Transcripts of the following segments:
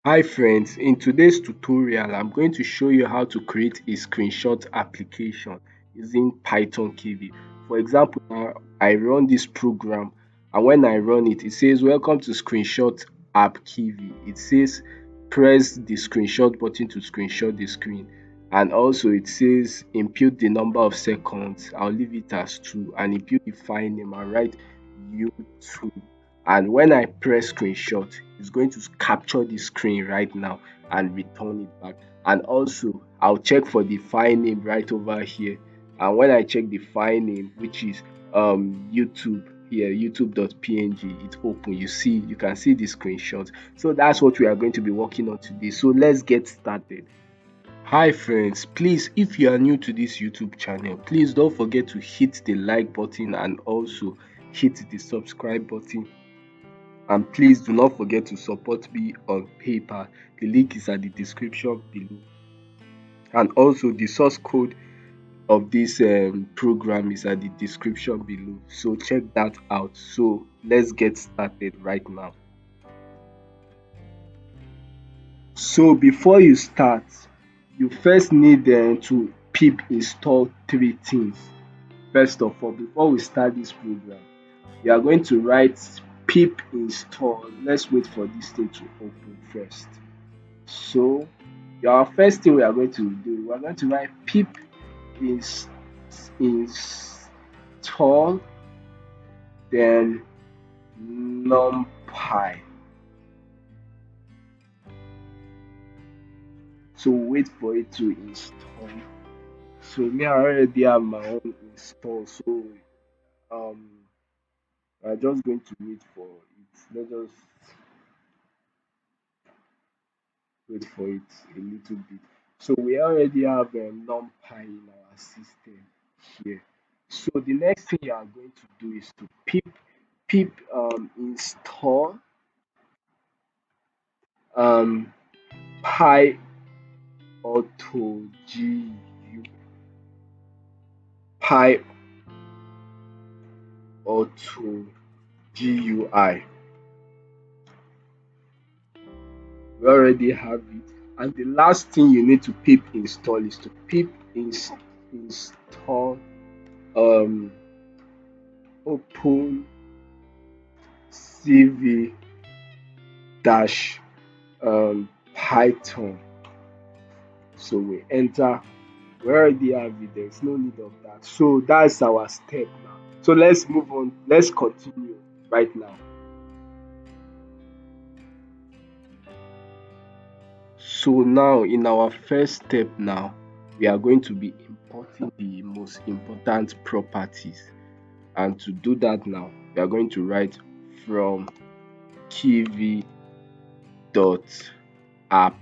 Hi friends, in today's tutorial I'm going to show you how to create a screenshot application using Python Kivy. For example now I run this program and when I run it, it says welcome to screenshot app Kivy. It says press the screenshot button to screenshot the screen, and also it says input the number of seconds. I'll leave it as 2 and input the file name and write YouTube. And when I press screenshot, it's going to capture the screen right now and return it back. And also I'll check for the file name right over here, and when I check the file name, which is YouTube here, youtube.png, it open. You can see the screenshot. So that's what we are going to be working on today, so let's get started. Hi friends, please, if you are new to this YouTube channel, please don't forget to hit the like button and also hit the subscribe button. And please do not forget to support me on PayPal. The link is at the description below. And also the source code of this program is at the description below. So check that out. So let's get started right now. So before you start, you first need to pip install three things. First of all, before we start this program, we are going to write pip install. Let's wait for this thing to open first. So our first thing we are going to do, we are going to write pip ins install, then numpy. So wait for it to install. So me, I already have my own install. So um I'm just going to wait for it. Let us wait for it a little bit. So we already have numpy in our system here. So the next thing you are going to do is to pip install um pi auto gu pi auto gui. We already have it. And the last thing you need to pip install is to install um open cv dash python. So we enter. We already have it. There's no need of that. So that's our step now. So let's move on. Let's continue right now. So now in our first step now, we are going to be importing the most important properties. And to do that now, we are going to write from kivy dot app,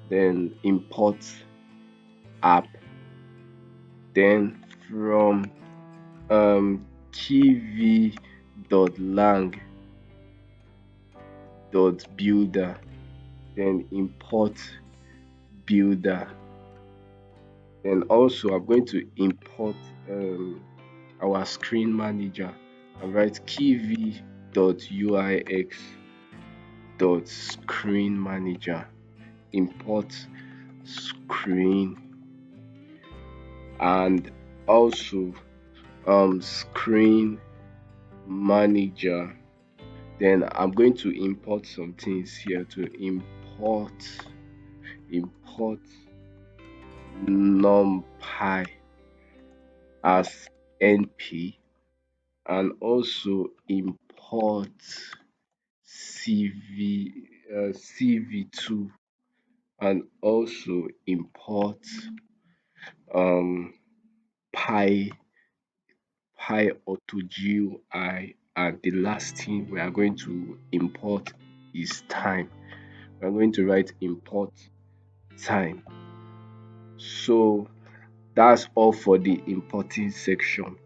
then import app, then from kivy dot lang dot builder, then import builder. Then also I'm going to import our screen manager and write kivy dot uix dot screen manager, import screen, and also screen manager. Then I'm going to import some things here, to import numpy as np, and also import cv2, and also import um pi auto gui, and the last thing we are going to import is time. We are going to write import time. So that's all for the importing section.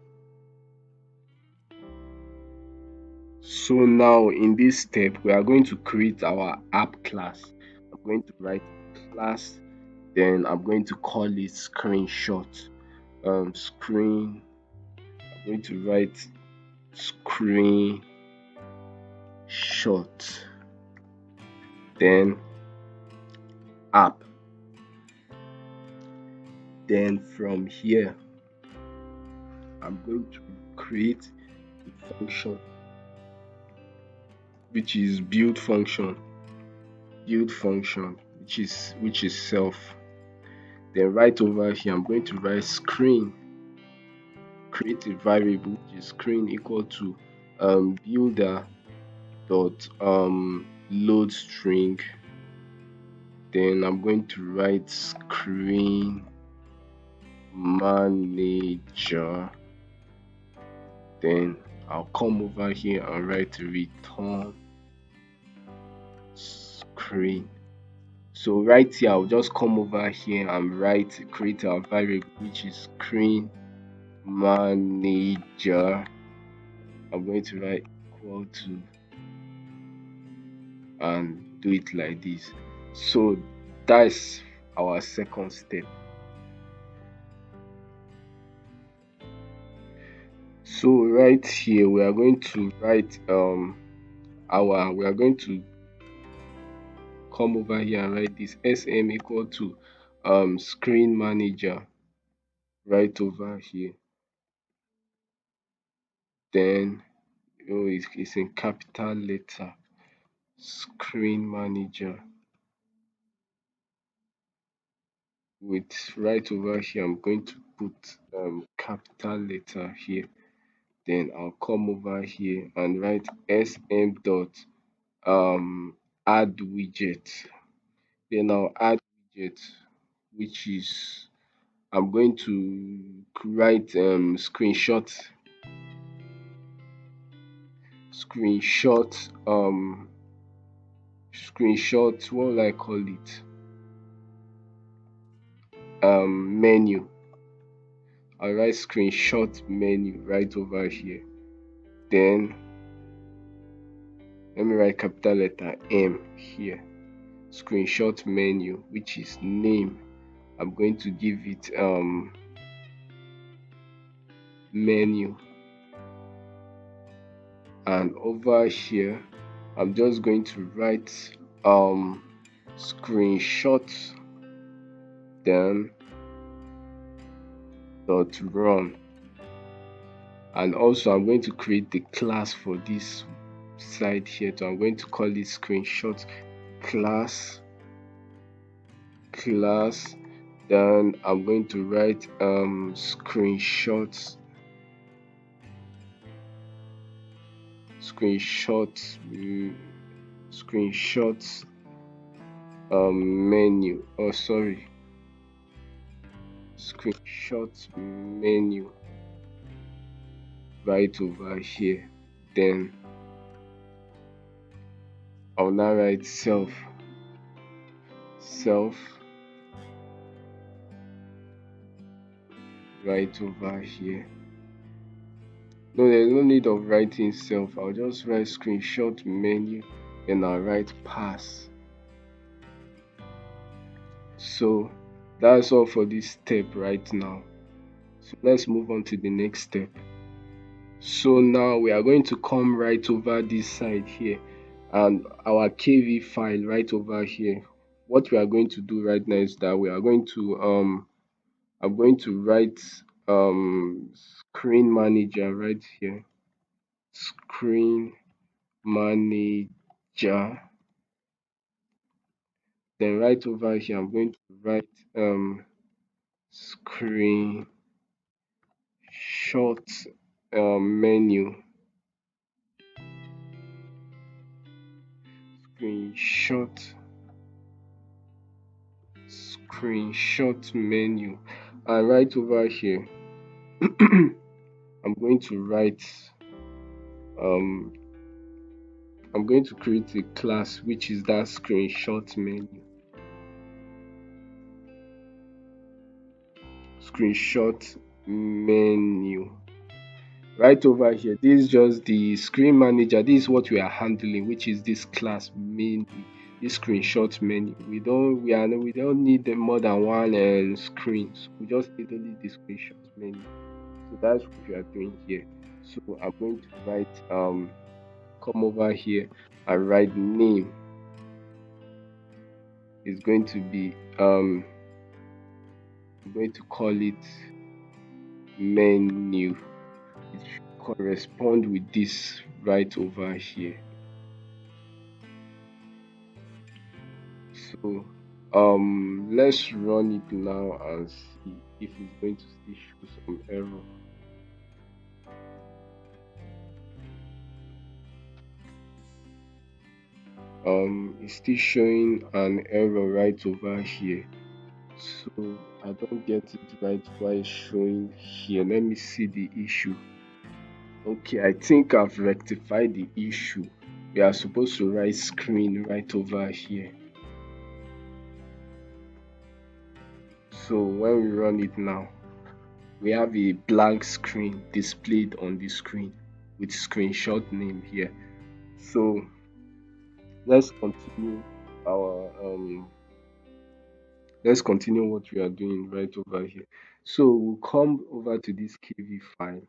So now in this step we are going to create our app class. I'm going to write class, then I'm going to call it screenshot. Screen, I'm going to write screenshot. then app. Then from here, I'm going to create a function which is build function which is self. Then right over here, I'm going to write screen, create a variable which is screen equal to builder dot load string. Then I'm going to write screen manager. Then I'll come over here and write return screen. So right here, I'll just come over here and create a variable which is screen manager. I'm going to write equal to and do it like this. So that's our second step. So right here, we are going to write we are going to come over here and write this sm equal to screen manager right over here. Then it's in capital letter, screen manager. With right over here, I'm going to put capital letter here. Then I'll come over here and write sm dot add widget. Then I'll add widget, which is I'm going to write screenshot screenshot, what will I call it, menu. I'll write screenshot menu right over here. Then let me write capital letter M here, screenshot menu, which is name. I'm going to give it menu. And over here, I'm just going to write screenshot then dot run. And also I'm going to create the class for this side here. So I'm going to call it screenshot class. Then I'm going to write screenshot menu. Oh, sorry, screenshot menu right over here. Then I'll now write self right over here. No, there's no need of writing self. I'll just write screenshot menu, then I'll write pass. So that's all for this step right now. So let's move on to the next step. So now we are going to come right over this side here and our Kivy file right over here. What we are going to do right now is that we are going to I'm going to write screen manager right here, screen manager. Then right over here, I'm going to write screen short menu, screenshot menu. And right over here, I'm going to write I'm going to create a class which is that screenshot menu. Screenshot menu. Right over here, this is just the screen manager. This is what we are handling, which is this class mainly, this screenshot menu. We don't need more than one screen. So we just need only the screenshot menu. So that's what we are doing here. So I'm going to write come over here and write name. is going to be I'm going to call it menu. It should correspond with this right over here. So let's run it now and see if it's going to still show some error. It's still showing an error right over here. So I don't get it right why it's showing here. Let me see the issue. Okay, I think I've rectified the issue. We are supposed to write screen right over here. So when we run it now, we have a blank screen displayed on the screen with screenshot name here. So let's continue our let's continue what we are doing right over here. So we'll come over to this Kivy file,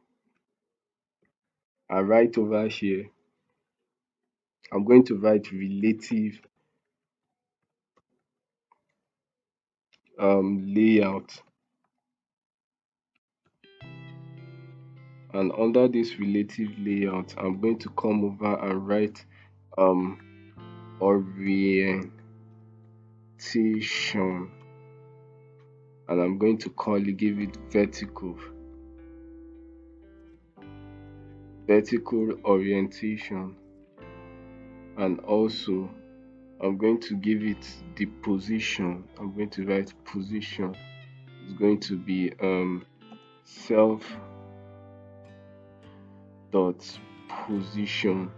and right over here I'm going to write relative layout, and under this relative layout I'm going to come over and write um orientation, and I'm going to give it vertical orientation, and also I'm going to give it the position. I'm going to write position is going to be self dot position.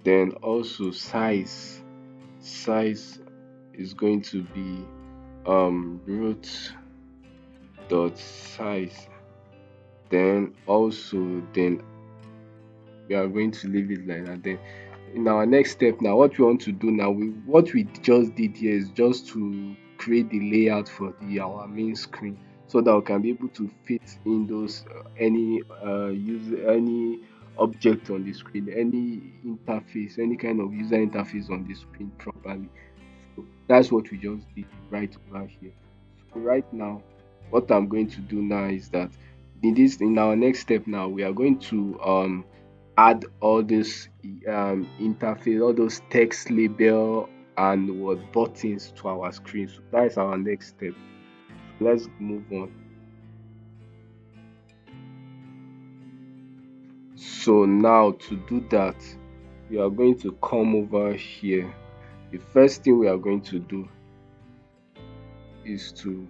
Then also size is going to be root dot size. Then also then we are going to leave it like that. Then in our next step now, what we want to do now, what we just did here is just to create the layout for our main screen, so that we can be able to fit in those any user, any object on the screen, any interface, any kind of user interface on the screen properly. So that's what we just did right over here. So right now, what I'm going to do now is that in our next step now, we are going to add all this interface, all those text label and what buttons to our screen. So that is our next step. So let's move on. So now to do that, we are going to come over here. The first thing we are going to do is to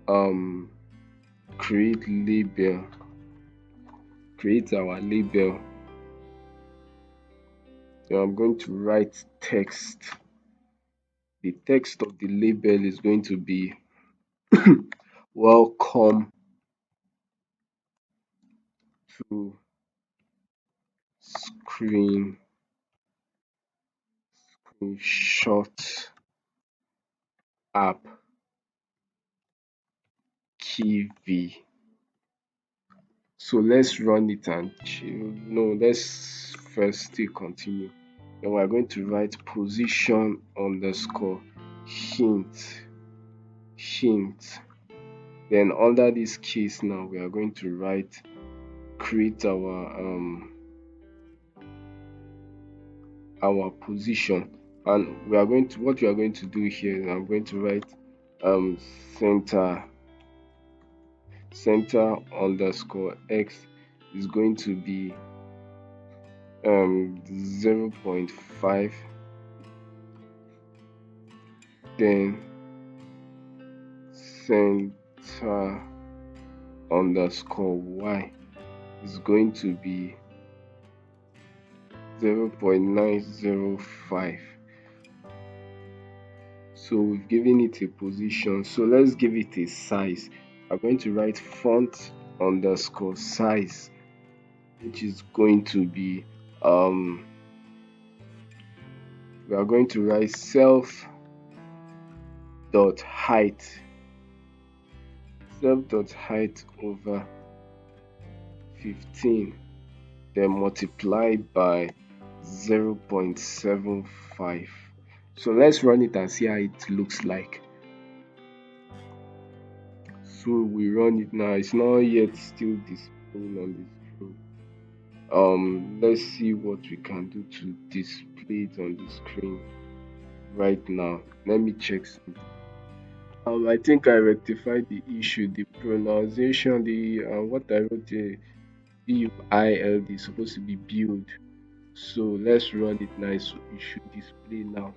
um create our label. Then I'm going to write text. The text of the label is going to be welcome to screen screenshot app Kivy. So let's run it and no, let's first still continue. Then we're going to write position underscore hint. Then under this case now we are going to create our position, and what we are going to do here is I'm going to write um center underscore x is going to be 0.5. Then center underscore y is going to be 0.905. So we've given it a position, so let's give it a size. I'm going to write font underscore size, which is going to be we are going to write self dot height over 15, then multiplied by 0.75. So let's run it and see how it looks like. So we run it now. It's not yet still displaying on the screen. Let's see what we can do to display it on the screen right now. Let me check something. I think I rectified the issue. The pronunciation, the what I wrote here, build is supposed to be build. So let's run it now. It should display now.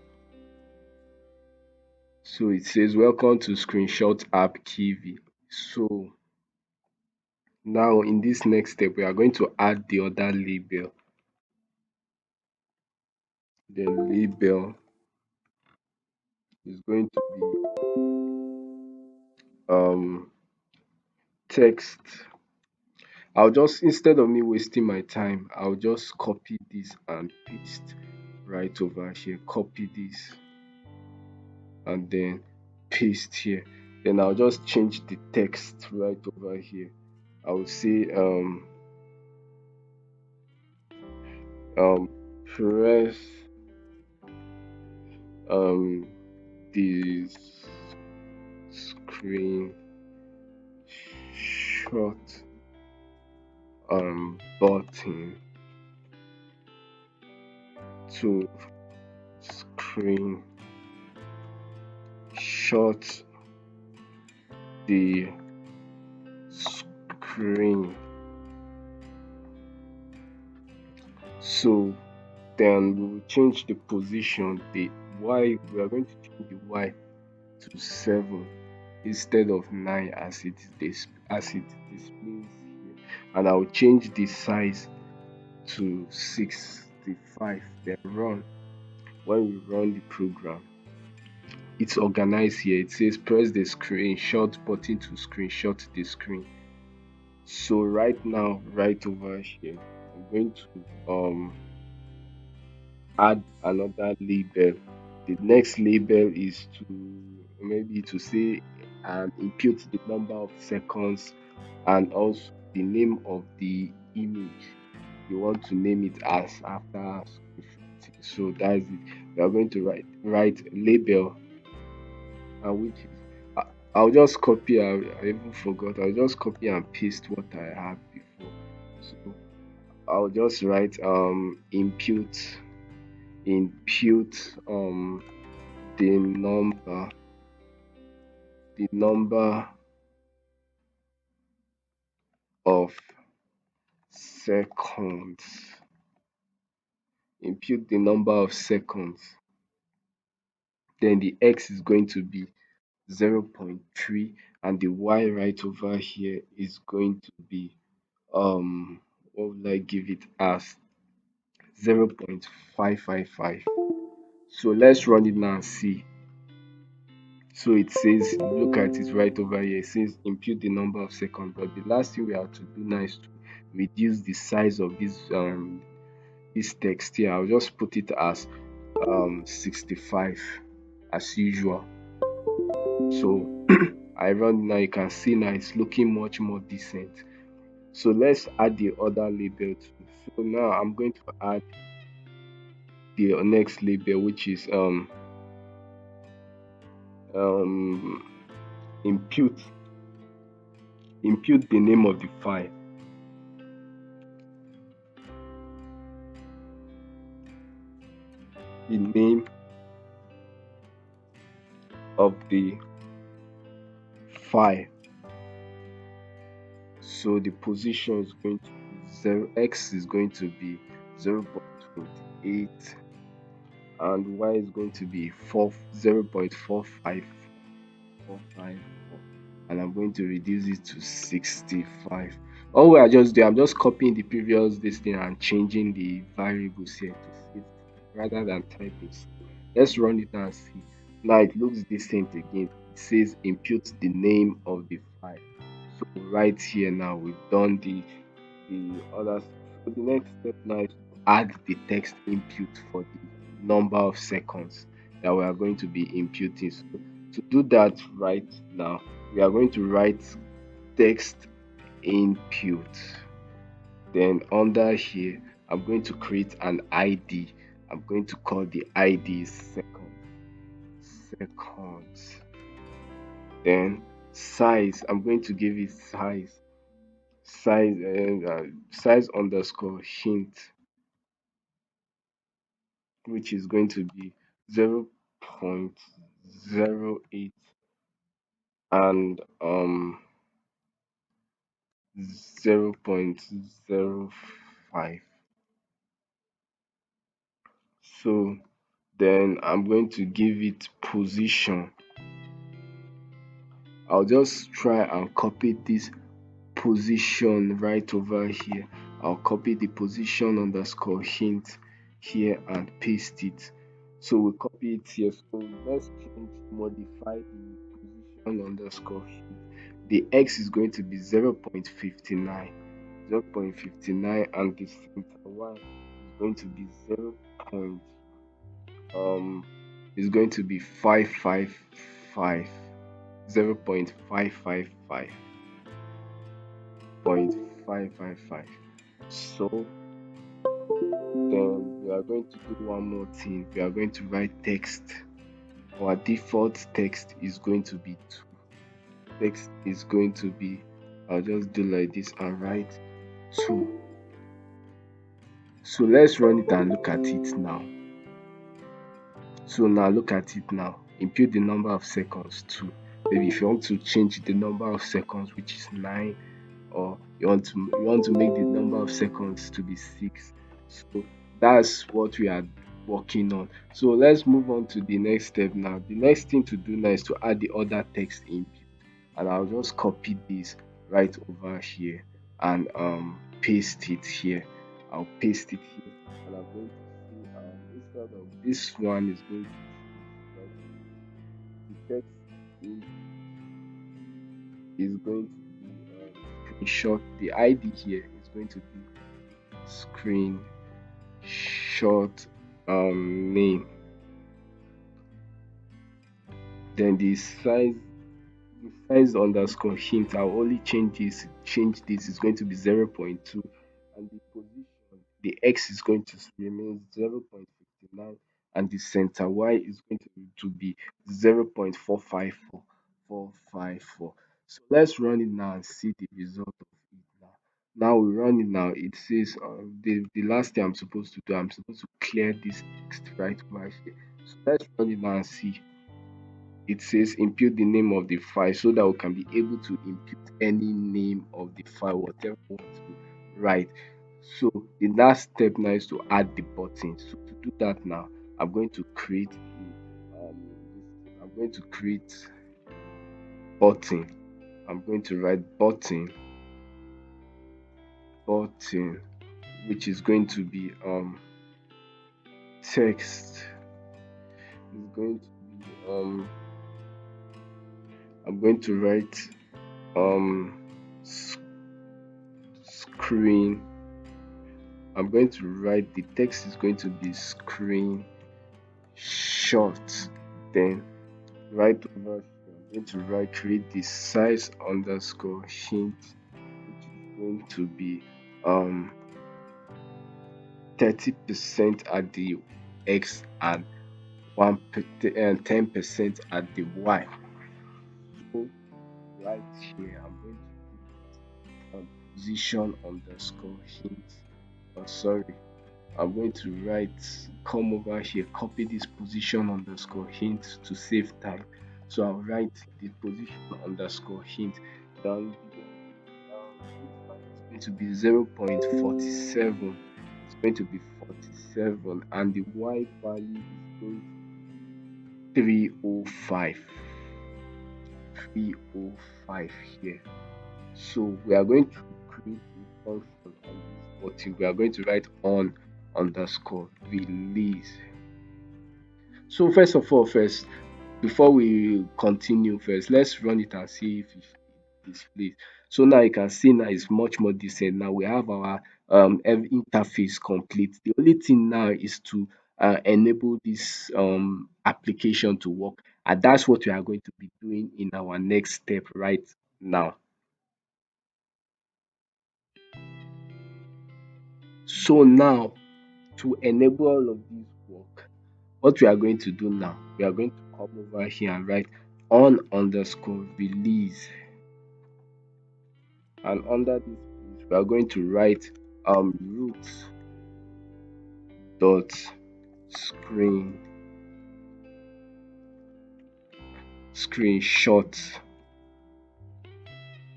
So it says welcome to screenshot app Kivy. So now in this next step, we are going to add the other label. The label is going to be text. I'll just, instead of me wasting my time, I'll just copy this and paste right over here. Copy this and then paste here. Then I'll just change the text right over here. I will say um press um the screen shot button to screen shot the screen. So then we will change the position. The y, we are going to change the y to 7 instead of 9 as as it displays here, and I will change the size to 65. Then run. When we run the program, it's organized here. It says press the screenshot button to screenshot the screen. So right now, right over here, I'm going to add another label. The next label is to maybe to say and input the number of seconds and also the name of the image you want to name it as after screenshotting. So that's it. We are going to write label, and which is I'll just copy. I even forgot. I'll just copy and paste what I had before. So I'll just write input the number of seconds. Input the number of seconds. Then the x is going to be 0.3, and the y right over here is going to be what will I give it as 0.555. So let's run it now and see. So it says, look at it right over here. It says input the number of seconds. But the last thing we have to do now is to reduce the size of this text here. I'll just put it as 65 as usual. So I run now. You can see now it's looking much more decent. So let's add the other label too. So now I'm going to add the next label, which is um input the name of the file. The name of the file. So the position is going to be 0, x is going to be 0.28, and y is going to be 0.45, and I'm going to reduce it to 65. All we are just doing, I'm just copying the previous this thing and changing the variables here to save rather than typing. So let's run it and see. Now it looks decent again. It says input the name of the file. So right here now we've done the other. So the next step now is to add the text input for the number of seconds that we are going to be inputting. So to do that right now, we are going to write text input. Then under here, I'm going to create an ID. I'm going to call the ID second. seconds. Then size, I'm going to give it size underscore hint, which is going to be 0.08 and 0.05. So then I'm going to give it position. I'll just try and copy this position right over here. I'll copy the position underscore hint here and paste it. So we copy it here. So let's modify the position underscore hint. The x is going to be 0.59, 0.59, and the center y is going to be 0. Um, is going to be 555, 0.555. 0.555. So then we are going to do one more thing. We are going to write text. Our default text is going to be 2. Text is going to be, I'll just do like this and write 2. So let's run it and look at it now. So now look at it now. Input the number of seconds 2. Maybe if you want to change the number of seconds, which is 9, or you want to make the number of seconds to be 6. So that's what we are working on. So let's move on to the next step now. The next thing to do now is to add the other text input, and I'll just copy this right over here and paste it here. I'll paste it here, and I'm going to see instead of this one is going to change, right? The text in is going to be screenshot. The ID here is going to be screenshot name. Then the size underscore hint, I'll only change this is going to be 0.2, and the position, the x is going to remain 0.59, and the center y is going to be 0.454454. So let's run it now and see the result of it now. Now we run it now. It says the last thing I'm supposed to do, I'm supposed to clear this text right over here. So let's run it now and see. It says input the name of the file so that we can be able to input any name of the file, whatever we want to write. So the last step now is to add the button. So to do that now, I'm going to create I'm going to create button. I'm going to write button, which is going to be text. Is going to be I'm going to write um screen. I'm going to write the text is going to be screen short. Then right over here, I'm going to write create the size underscore hint, which is going to be 30% at the x and 10% at the y. So right here, I'm going to do position underscore hint. Oh, sorry, I'm going to come over here, copy this position underscore hint to save time. So I'll write the position underscore hint. Then it's going to be 0.47. It's going to be 47, and the y value is going to be 305. 305 here. So we are going to create a function on this button. We are going to write on underscore release. So first, before we continue, let's run it and see if it displays. So now you can see now it's much more decent. Now we have our interface complete. The only thing now is to enable this application to work, and that's what we are going to be doing in our next step right now. So now, to enable all of this work, what we are going to do now, we are going to come over here and write on underscore release, and under this place we are going to write root dot screen screenshot.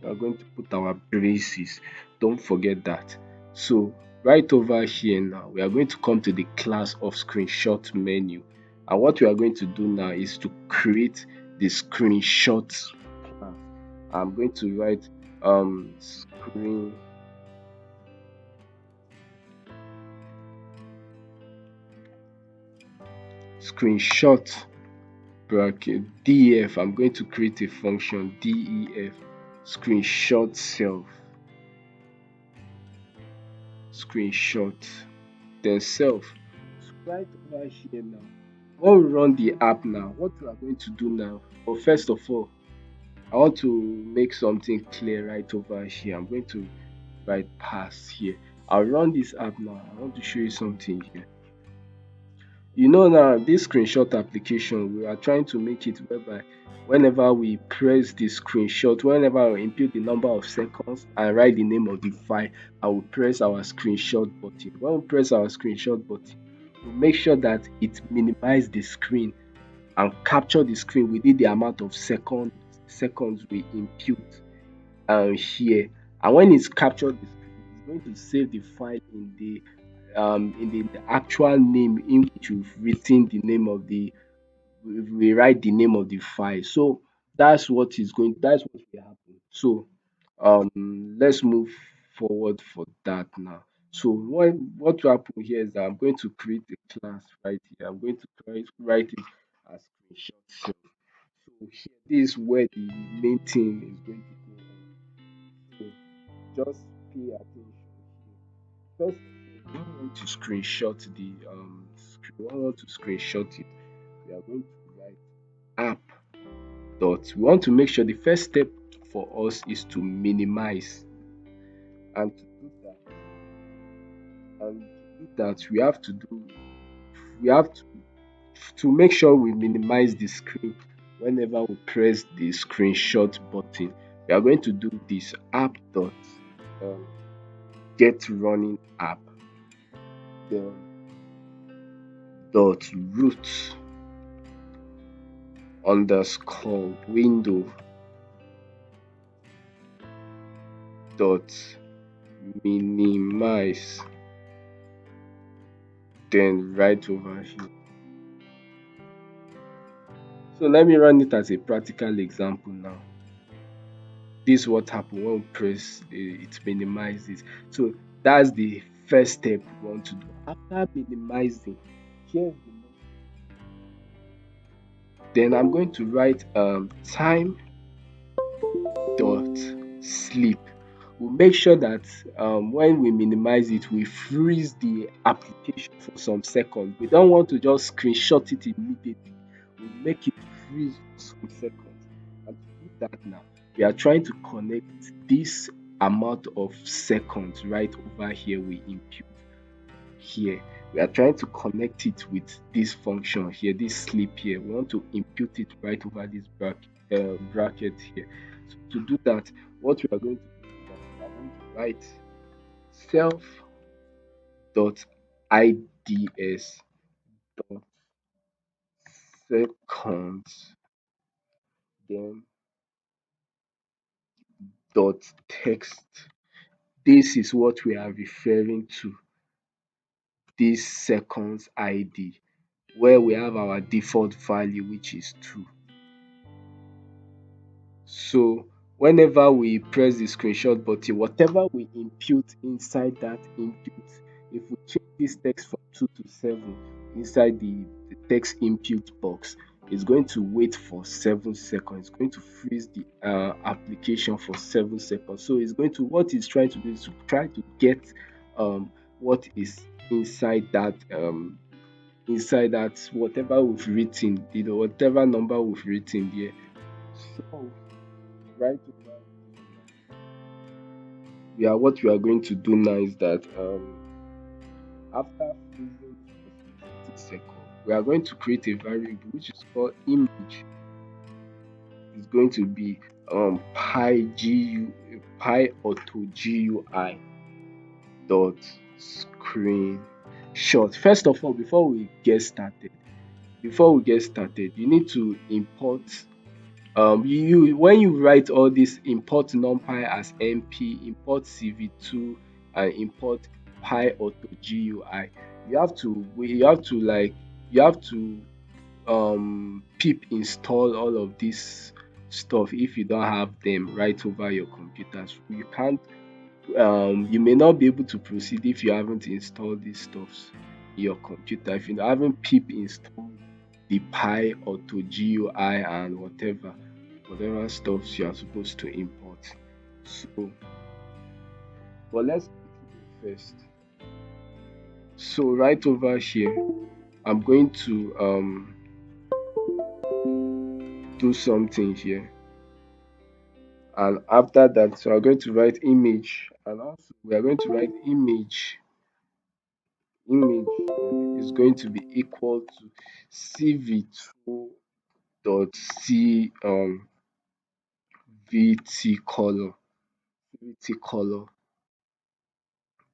We are going to put our braces. Don't forget that. So right over here now, we are going to come to the class of screenshot menu. And what we are going to do now is to create the screenshot class. I'm going to write screenshot bracket def. I'm going to create a function def screenshot self screenshot then self. So right over here now, when we run the app now, what we are going to do now, but first of all, I want to make something clear right over here. I'm going to write pass here. I'll run this app now. I want to show you something here. You know now, this screenshot application, we are trying to make it whereby whenever we press the screenshot, whenever we input the number of seconds and write the name of the file, I will press our screenshot button. When we press our screenshot button, we make sure that it minimize the screen and capture the screen within the amount of seconds we input here. And when it's captured the screen, it's going to save the file in the actual name in which we've written the name of the we write the name of the file. So that's what will happen. So let's move forward for that now. So what will happen here is that I'm going to create a class right here. I'm going to write it as screenshot self. So here, this is where the main thing is going to go on. So just pay attention here. First of all, we want to screenshot we want to screenshot it. We are going to write app dot. We want to make sure the first step for us is to minimize, and to do that, we have to do we have to make sure we minimize the screen whenever we press the screenshot button. We are going to do this app dot um, get running app then dot root underscore window dot minimize then right over here. So let me run it as a practical example now. This is what happens when we press it minimizes. So that's the first step we want to do. After minimizing, here's the next. Then I'm going to write time dot sleep. We'll make sure that when we minimize it, we freeze the application for some seconds. We don't want to just screenshot it immediately. We make it freeze for some seconds. And to do that now, we are trying to connect this amount of seconds right over here we input here. We are trying to connect it with this function here, this sleep here. We want to input it right over this bracket here. So to do that, what we are going to do is that we are going to write self dot ids dot seconds then dot text. This is what we are referring to, this seconds id, where we have our default value which is 2. So whenever we press the screenshot button, whatever we input inside that input, if we change this text from 2 to 7 inside the text input box, it's going to wait for 7 seconds. It's going to freeze the application for 7 seconds. So it's going to, what it's trying to do is to try to get what is inside that whatever we've written, whatever number we've written there. So right over here, what we are going to do now is that after freezing for 60 seconds, we are going to create a variable which is called image. It's going to be pi auto GUI dot screenshot. First of all, before we get started, you need to import when you write all this, import numpy as np, import cv2, and import pi auto GUI. You have to pip install all of this stuff if you don't have them right over your computer. So you may not be able to proceed if you haven't installed these stuffs in your computer. If you haven't pip installed the pi auto GUI and whatever stuffs you are supposed to import. So, but let's continue first. So right over here, I'm going to do something here, and after that, so I'm going to write image, and also we are going to write image is going to be equal to cv2 dot vt color,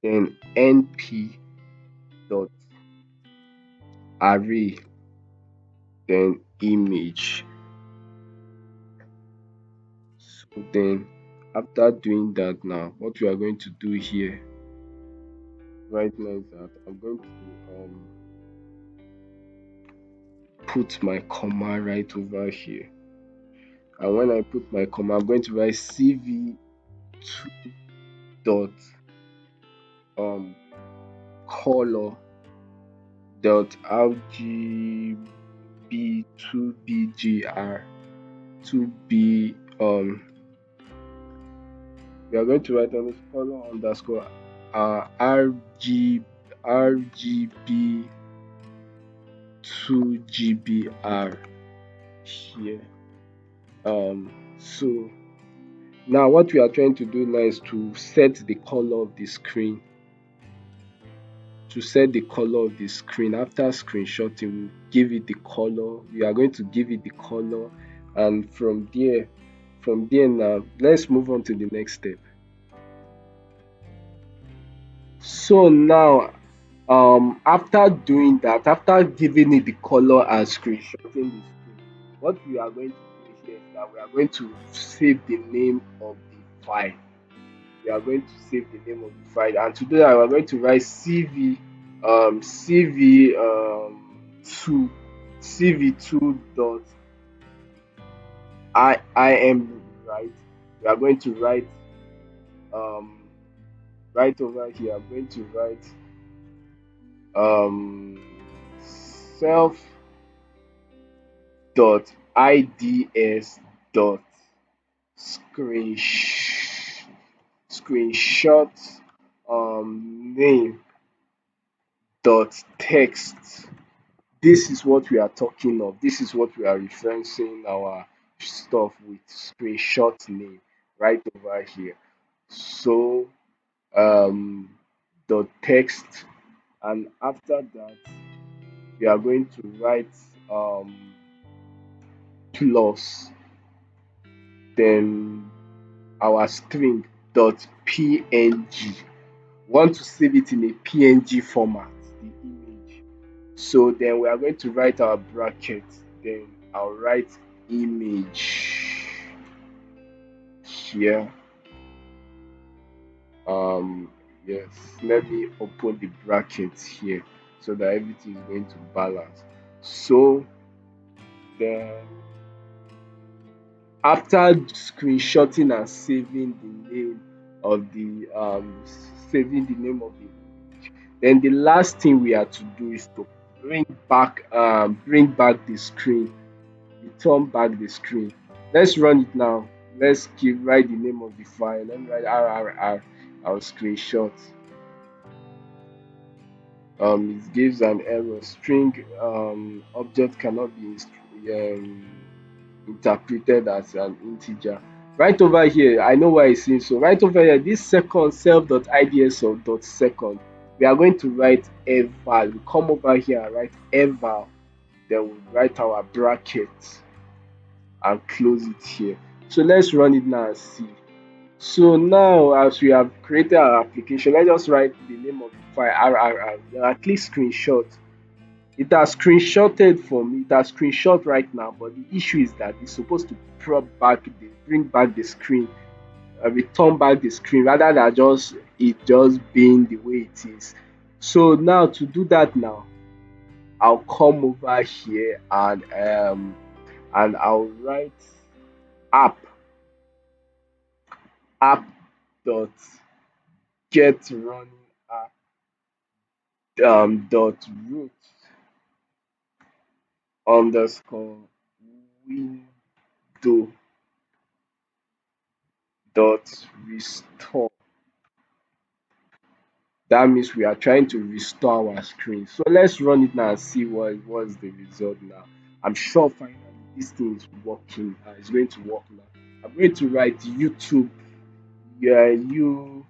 then np dot array, then image. So then after doing that, now what we are going to do here right now is that I'm going to put my comma right over here, and when I put my comma, I'm going to write cv2 dot color dot rgb2bgr 2b we are going to write on this color underscore rgb 2gbr here. So now what we are trying to do now is to set the color of the screen. After screenshotting, we give it the color. We are going to give it the color, and from there now, let's move on to the next step. So now after doing that, after giving it the color and screenshotting the screen, what we are going to do here is that we are going to save the name of the file. And to do that, we are going to write cv2 dot im, right. We are going to write right over here. I'm going to write self dot ids dot screenshot name dot text. This is what we are talking of. This is what we are referencing our stuff with, screenshot name right over here. So dot text, and after that we are going to write plus, then our string dot png. Want to save it in a png format, the image. So then we are going to write our bracket, then I'll write image here. Yes, let me open the brackets here so that everything is going to balance. So then after screenshotting and saving the name of the image, then the last thing we have to do is to bring back the screen, return back the screen. Let's run it now. Let's write the name of the file. Let me write rrr. I'll screenshot. It gives an error. String object cannot be interpreted as an integer. Right over here, I know why it's saying so. Right over here, this second self.ids of dot second, we are going to write eval. We come over here and write eval then we write our bracket and close it here. So let's run it now and see. So now as we have created our application, let's just write the name of the file RRR. Then I click screenshot. It has screenshotted for me. It has screenshot right now, but the issue is that it's supposed to bring back the screen, return back the screen rather than just being the way it is. So now to do that now, I'll come over here and I'll write app app dot get running app dot root underscore window dot restore. That means we are trying to restore our screen. So let's run it now and see what's the result now. I'm sure finally this thing is working. It's going to work now. I'm going to write YouTube, yeah, YouTube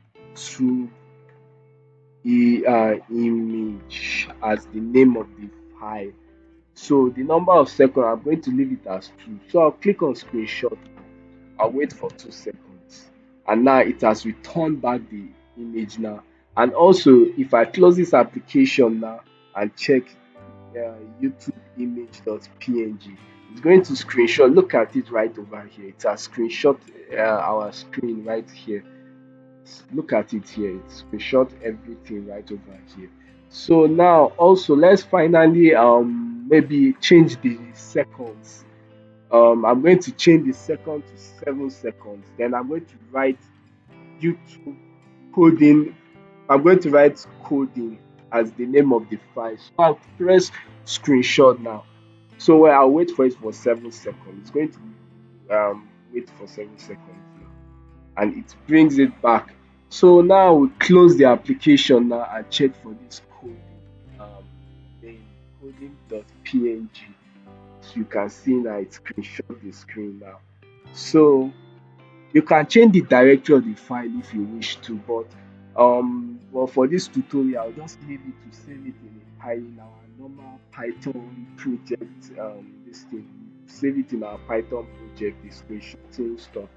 image as the name of the file. So the number of seconds, I'm going to leave it as 2. So I'll click on screenshot. I'll wait for 2 seconds. And now it has returned back the image now. And also, if I close this application now and check YouTube image.png, it's going to screenshot. Look at it right over here. It has screenshot our screen right here. Look at it here. It screenshot everything right over here. So now also let's finally maybe change the seconds. I'm going to change the second to 7 seconds. Then I'm going to write YouTube coding. I'm going to write coding as the name of the file. So I'll press screenshot now. So I'll wait for it for 7 seconds. It's going to wait for 7 seconds now, and it brings it back. So now we close the application now and check for this coding name coding.png. So you can see now it screenshot the screen now. So you can change the directory of the file if you wish to, but well, for this tutorial I'll just leave it to save it in our normal Python project. This thing, save it in our Python project, the screenshotting stuff.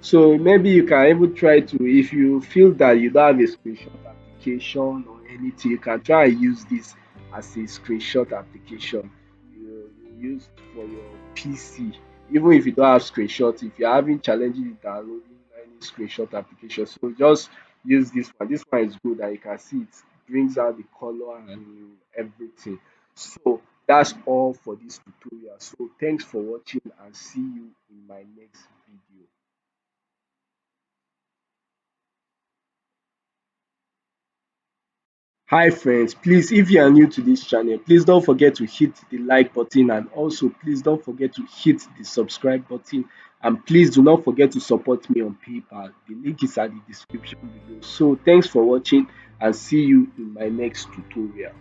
So maybe you can even try to, if you feel that you don't have a screenshot application or anything, you can try and use this as a screenshot application you use for your PC. Even if you don't have screenshots, if you're having challenges with downloading any screenshot application, so just use this one. This one is good and you can see it brings out the color and everything. So that's all for this tutorial. So thanks for watching and see you in my next video. Hi friends, please if you are new to this channel, please don't forget to hit the like button, and also please don't forget to hit the subscribe button, and please do not forget to support me on PayPal. The link is at the description below. So thanks for watching and see you in my next tutorial.